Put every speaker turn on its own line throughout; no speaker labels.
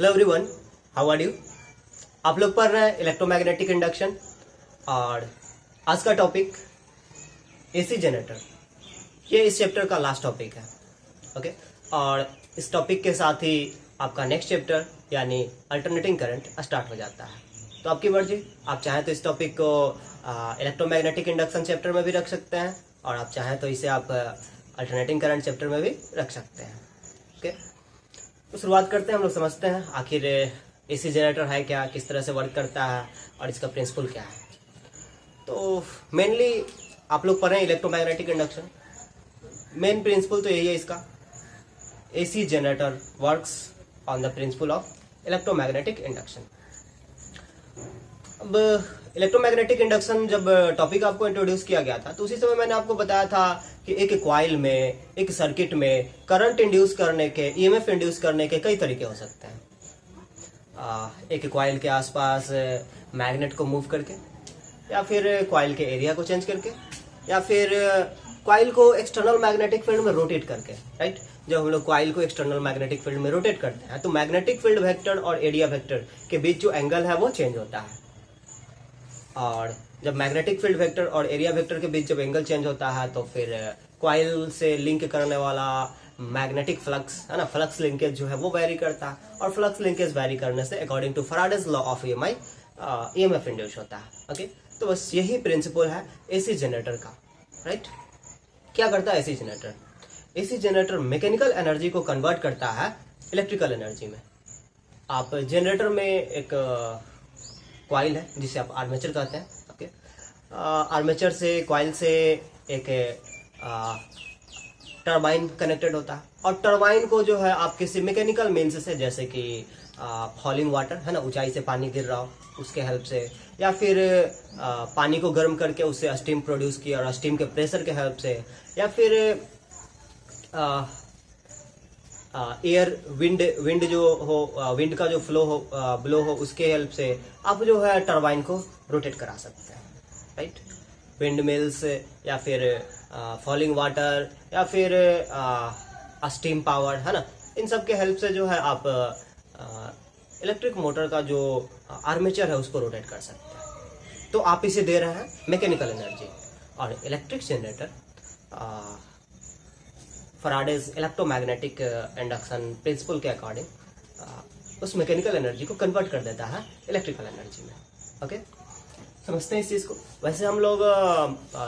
Hello everyone, how are you. आप लोग पढ़ रहे हैं इलेक्ट्रोमैग्नेटिक इंडक्शन और आज का टॉपिक एसी जनरेटर। ये इस चैप्टर का लास्ट टॉपिक है। ओके, और इस टॉपिक के साथ ही आपका नेक्स्ट चैप्टर यानी अल्टरनेटिंग करंट स्टार्ट हो जाता है। तो आपकी मर्जी, आप चाहें तो इस टॉपिक को इलेक्ट्रोमैग्नेटिक इंडक्शन चैप्टर में भी रख सकते हैं और आप चाहें तो इसे आप अल्टरनेटिंग करंट चैप्टर में भी रख सकते हैं। ओके, तो शुरुआत करते हैं। हम लोग समझते हैं आखिर एसी जनरेटर है क्या, किस तरह से वर्क करता है और इसका प्रिंसिपल क्या है। तो मेनली आप लोग पढ़ें इलेक्ट्रोमैग्नेटिक इंडक्शन। मेन प्रिंसिपल तो यही है इसका, AC generator works on the principle of electromagnetic induction. अब इलेक्ट्रोमैग्नेटिक इंडक्शन जब टॉपिक आपको इंट्रोड्यूस किया गया था तो उसी समय मैंने आपको बताया था कि एक कॉइल में, एक सर्किट में करंट इंड्यूस करने के, ईएमएफ इंड्यूस करने के कई तरीके हो सकते हैं। एक कॉइल के आसपास मैग्नेट को मूव करके, या फिर कॉइल के एरिया को चेंज करके, या फिर कॉइल को एक्सटर्नल मैग्नेटिक फील्ड में रोटेट करके। राइट, जब हम लोग कॉइल को एक्सटर्नल मैग्नेटिक फील्ड में रोटेट करते हैं तो मैग्नेटिक फील्ड वेक्टर और एरिया वेक्टर के बीच जो एंगल है वो चेंज होता है। और जब मैग्नेटिक फील्ड वेक्टर और एरिया वेक्टर के बीच जब एंगल चेंज होता है तो फिर कॉइल से लिंक करने वाला मैग्नेटिक फ्लक्स है ना, फ्लक्स लिंकेज जो है वो वेरी करता है। और फ्लक्स लिंकेज वेरी करने से according to Faraday's law of EMI EMF induce होता है। ओके, तो बस यही प्रिंसिपल है एसी जनरेटर का। राइट, क्या करता है AC generator? AC generator mechanical energy को कन्वर्ट करता है इलेक्ट्रिकल एनर्जी में। आप जनरेटर में एक कॉइल है जिसे आप आर्मेचर कहते हैं। ओके, आर्मेचर से, कॉइल से एक टरबाइन कनेक्टेड होता है और टरबाइन को जो है आप किसी मैकेनिकल मीन्स से, जैसे कि फॉलिंग वाटर है ना, ऊंचाई से पानी गिर रहा हो उसके हेल्प से, या फिर पानी को गर्म करके उससे स्टीम प्रोड्यूस किया और स्टीम के प्रेशर के हेल्प से, या फिर एयर विंड जो हो, विंड का जो फ्लो हो, ब्लो हो, उसके हेल्प से आप जो है टरबाइन को रोटेट करा सकते हैं। राइट, विंड मिल्स या फिर फॉलिंग वाटर या फिर स्टीम पावर है ना, इन सब के हेल्प से जो है आप इलेक्ट्रिक मोटर का जो आर्मेचर है उसको रोटेट कर सकते हैं। तो आप इसे दे रहे हैं मैकेनिकल एनर्जी। और electric generator Faraday's electromagnetic induction principal के अकॉर्डिंग उस मैकेनिकल एनर्जी को कन्वर्ट कर देता है इलेक्ट्रिकल एनर्जी में। ओके, समझते हैं इस चीज़ को। वैसे हम लोग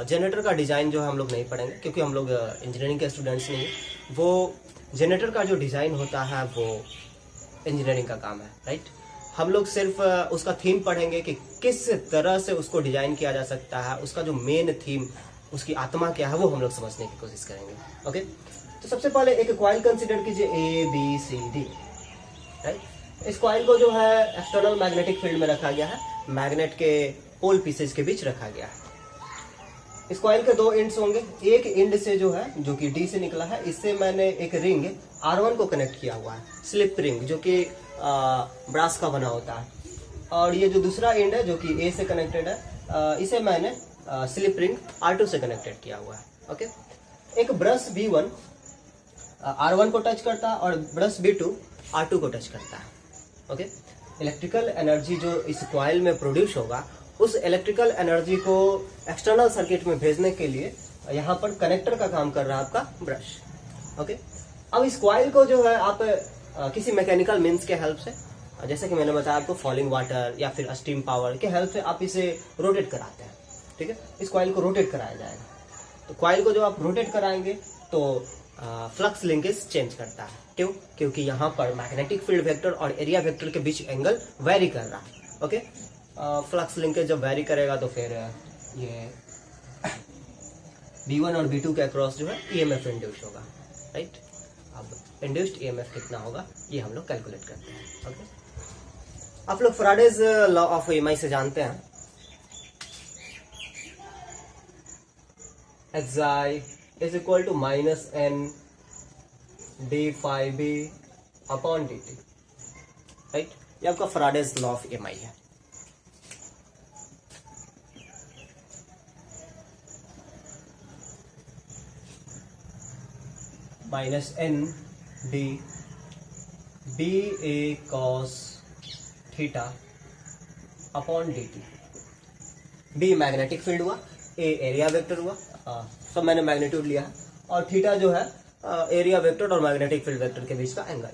जनरेटर का डिज़ाइन जो है हम लोग नहीं पढ़ेंगे क्योंकि हम लोग इंजीनियरिंग के स्टूडेंट्स नहीं। वो जनरेटर का जो डिज़ाइन होता है वो इंजीनियरिंग का काम है। राइट, हम लोग सिर्फ उसका थीम पढ़ेंगे कि किस तरह से उसको डिज़ाइन किया जा सकता है, उसका जो मेन थीम, उसकी आत्मा क्या है, वो हम लोग समझने की कोशिश करेंगे। ओके, तो सबसे पहले एक कॉइल कंसीडर कीजिए, A B C D. Right, इस कॉइल को जो है एक्सटर्नल मैग्नेटिक फील्ड में रखा गया है, मैग्नेट के पोल पीसेज के बीच रखा गया है। इस कॉइल के दो एंड्स होंगे। एक एंड से जो है, जो कि डी से निकला है, इससे मैंने एक रिंग R1 को कनेक्ट किया हुआ है, स्लिप रिंग, जो कि ब्रास का बना होता है। और ये जो दूसरा एंड है जो कि ए से कनेक्टेड है, इसे मैंने स्लिप रिंग R2 से कनेक्टेड किया हुआ है। ओके, एक ब्रश B1 R1 को टच करता है और ब्रश B2 R2 को टच करता है। ओके, इलेक्ट्रिकल एनर्जी जो इस कॉइल में प्रोड्यूस होगा, उस इलेक्ट्रिकल एनर्जी को एक्सटर्नल सर्किट में भेजने के लिए यहाँ पर कनेक्टर का काम कर रहा है आपका ब्रश। ओके, अब इस कॉइल को जो है आप किसी मैकेनिकल मीन्स के हेल्प से, जैसे कि मैंने बताया आपको, फॉलिंग वाटर या फिर स्टीम पावर के हेल्प से आप इसे रोटेट कराते हैं। ठीक है, इस कॉइल को रोटेट कराया जाएगा। तो कॉइल को जब आप रोटेट कराएंगे तो फ्लक्स लिंकेज चेंज करता है। क्यों? क्योंकि यहाँ पर मैग्नेटिक फील्ड वेक्टर और एरिया वेक्टर के बीच एंगल वेरी कर रहा है। ओके, फ्लक्स लिंकेज जब वेरी करेगा तो फिर ये B1 और B2 के अक्रॉस जो है ईएमएफ इंड्यूस होगा। राइट, अब इंड्यूस्ड ईएमएफ कितना होगा ये हम लोग कैलकुलेट करते हैं। ओके, आप लोग फैराडेज लॉ ऑफ ईएमआई से जानते हैं, Xi is equal to minus n d phi b upon dt। Right, ये आपका फैराडेज लॉ ऑफ ईएमआई है। Minus n d B A cos theta upon D T. B magnetic field हुआ, A area vector हुआ, सब मैंने magnitude लिया है, और थीटा जो है एरिया वेक्टर और मैग्नेटिक फील्ड वेक्टर के बीच का एंगल।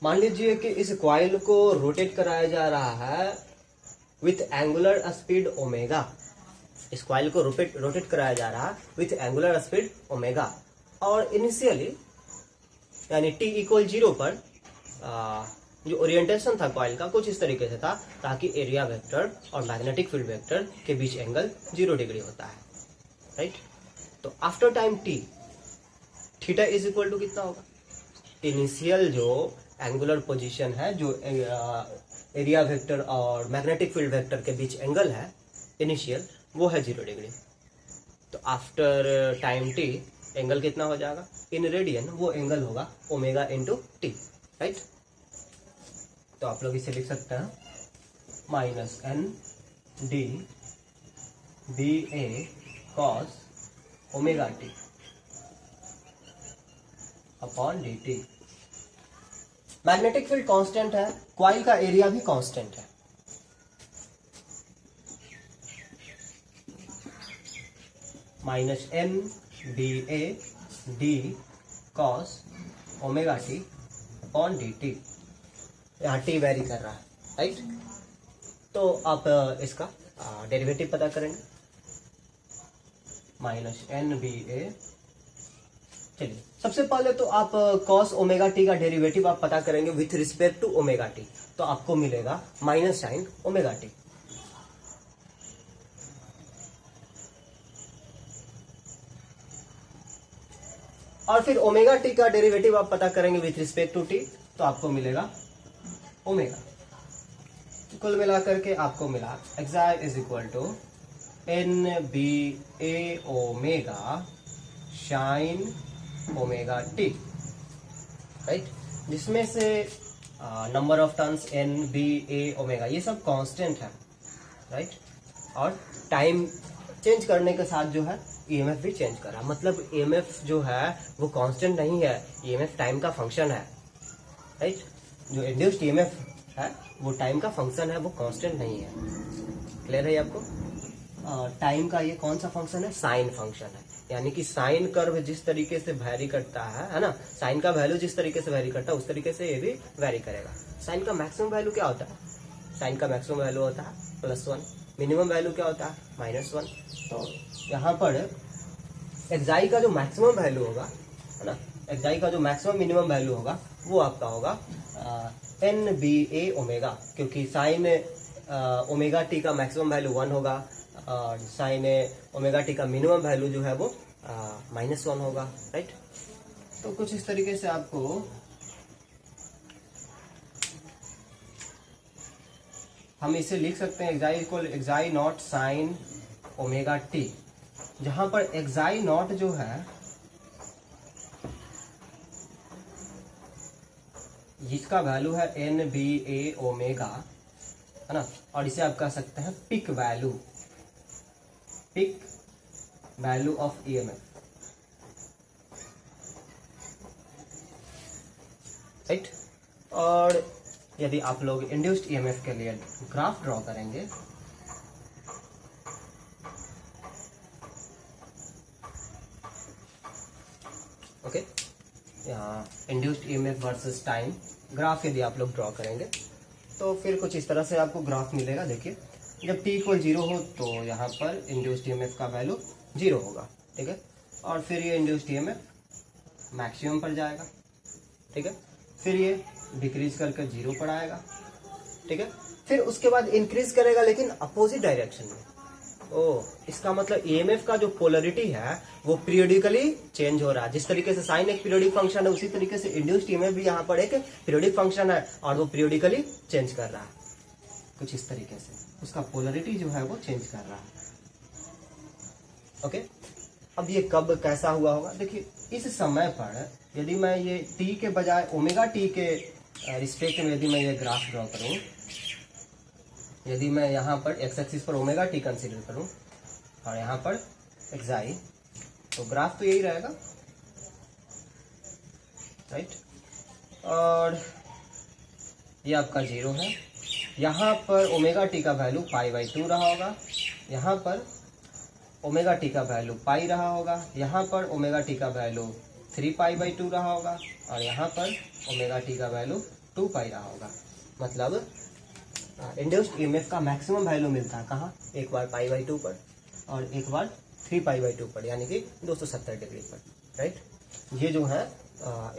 मान लीजिए कि इस कॉइल को रोटेट कराया जा रहा है विथ एंगुलर स्पीड ओमेगा। इस कॉइल को रोटेट कराया जा रहा है विथ एंगुलर स्पीड ओमेगा, और इनिशियली यानी t इक्वल 0 पर जो ओरिएंटेशन था कॉइल का कुछ इस तरीके से था, ताकि एरिया वेक्टर और मैग्नेटिक फील्ड वेक्टर के बीच एंगल 0 डिग्री होता है, राइट। तो after time t theta is equal to कितना होगा? इनिशियल जो एंगुलर पोजीशन है, जो एरिया वेक्टर और मैग्नेटिक फील्ड वेक्टर के बीच एंगल है इनिशियल, वो है 0 डिग्री। तो आफ्टर टाइम t एंगल कितना हो जाएगा? इन रेडियन वो एंगल होगा ओमेगा इंटू टी, राइट। तो आप लोग इसे लिख सकते हैं minus N D B A cos omega T upon D T. Magnetic field constant है, कॉइल का एरिया भी कांस्टेंट है, minus N B A D cos omega T upon D T. यहाँ टी वेरी कर रहा है, राइट। तो आप इसका डेरिवेटिव पता करेंगे, माइनस एन बी ए। चलिए सबसे पहले तो आप कॉस ओमेगा टी का डेरिवेटिव आप पता करेंगे with respect to omega t, तो आपको मिलेगा माइनस साइन ओमेगा टी। और फिर ओमेगा टी का डेरिवेटिव आप पता करेंगे विथ रिस्पेक्ट टू टी, तो आपको मिलेगा ओमेगा। कुल मिलाकर के आपको मिला एक्साई is equal to n B a omega sine omega t, right. जिसमें से number of turns n B a omega ये सब कांस्टेंट है, राइट। और टाइम चेंज करने के साथ जो है ईएमएफ भी चेंज कर रहा है, मतलब ईएमएफ जो है वो कांस्टेंट नहीं है, ईएमएफ टाइम का फंक्शन है, राइट। जो इंड्यूस्ड ईएमएफ है वो टाइम का फंक्शन है, वो कांस्टेंट नहीं है। क्लियर है आपको? टाइम का ये कौन सा फंक्शन है? साइन फंक्शन है, यानी कि साइन कर्व जिस तरीके से वेरी करता है ना, साइन का वैल्यू जिस तरीके से वेरी करता है उस तरीके से ये भी वेरी करेगा। साइन का मैक्सिमम वैल्यू क्या होता है? साइन का मैक्सिमम वैल्यू होता है +1, मिनिमम वैल्यू क्या होता है? -1। तो यहाँ पर एक्साई का जो मैक्सिमम वैल्यू होगा, है ना, एक्साई का जो मैक्सिमम मिनिमम वैल्यू होगा वो आपका होगा एन बी ए ओमेगा, क्योंकि साइन ओमेगा टी का मैक्सिमम वैल्यू 1 होगा और साइन ओमेगा टी का मिनिमम वैल्यू जो है वो -1 होगा, राइट। तो कुछ इस तरीके से आपको हम इसे लिख सकते हैं एक्साई equal एक्साई not sign omega T, जहां पर एक्साई नॉट जो है जिसका वैल्यू है एन बी ए ओमेगा, है ना, और इसे आप कह सकते हैं peak value of EMF, right. और यदि आप लोग इंड्यूस्ड ईएमएफ के लिए ग्राफ ड्रॉ करेंगे, ओके, यहाँ induced EMF versus time graph यदि आप लोग ड्रॉ करेंगे तो फिर कुछ इस तरह से आपको ग्राफ मिलेगा। देखिए जब t इक्वल 0 हो तो यहाँ पर इंड्यूस्ड ईएमएफ का वैल्यू 0 होगा, ठीक है। और फिर ये इंड्यूस्ड ईएमएफ मैक्सिमम पर जाएगा, ठीक है। फिर ये डिक्रीज करके 0 पर आएगा, ठीक है। फिर उसके बाद इंक्रीज करेगा लेकिन अपोजिट डायरेक्शन में। इसका मतलब ईएमएफ का जो पोलरिटी है वो पीरियोडिकली चेंज हो रहा है। जिस तरीके से साइन एक पीरियोडिक फंक्शन है उसी तरीके से इंड्यूस्ड ईएमएफ भी यहाँ पर एक पीरियोडिक फंक्शन है और वो पीरियोडिकली चेंज कर रहा है, कुछ इस तरीके से उसका पोलरिटी जो है वो चेंज कर रहा है, ओके। अब ये कब कैसा हुआ होगा? देखिए इस समय पर यदि मैं ये t के बजाय ओमेगा टी के रिस्पेक्ट में यदि मैं ये ग्राफ ड्रॉ करूं, यदि मैं यहाँ पर एक्स एक्सिस पर ओमेगा टी कंसीडर करूं और यहाँ पर एक्साई, तो ग्राफ तो यही रहेगा, राइट। और ये आपका 0 है। यहाँ पर ओमेगा टी का वैल्यू π/2 रहा होगा, यहाँ पर ओमेगा टी का वैल्यू पाई रहा होगा, यहाँ पर ओमेगा टी का वैल्यू 3π/2 रहा होगा और यहाँ पर ओमेगा टी का वैल्यू 2π रहा होगा। मतलब इंड्यूस्ड ईएमएफ का मैक्सिमम वैल्यू मिलता है कहाँ, एक बार π/2 पर और एक बार 3π/2 पर, यानी कि 270 डिग्री पर, राइट। ये जो है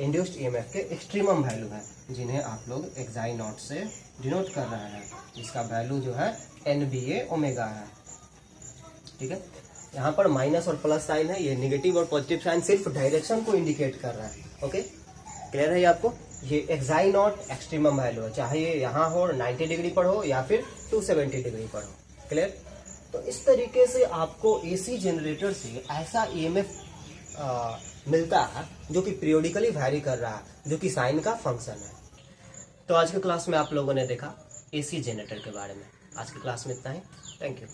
इंड्यूस्ड ईएमएफ के एक्सट्रीमम वैल्यू है, जिन्हें आप लोग एक्साई नॉट से डिनोट कर रहे हैं, जिसका वैल्यू जो है NBA ओमेगा है, ठीक है। यहाँ पर माइनस और प्लस साइन है, ये नेगेटिव और पॉजिटिव साइन सिर्फ डायरेक्शन को इंडिकेट कर रहा है। ओके, क्लियर है ये आपको। ये एक्साई नॉट एक्सट्रीमम वैल्यू है, चाहे ये यहाँ हो 90 डिग्री पर हो या फिर 270 डिग्री पर हो, क्लियर। तो इस तरीके से आपको एसी जनरेटर से ऐसा ईएमएफ मिलता है जो कि पीरियोडिकली वैरी कर रहा है, जो कि साइन का फंक्शन है। तो आज के क्लास में आप लोगों ने देखा एसी जनरेटर के बारे में। आज की क्लास में इतना ही। Thank you.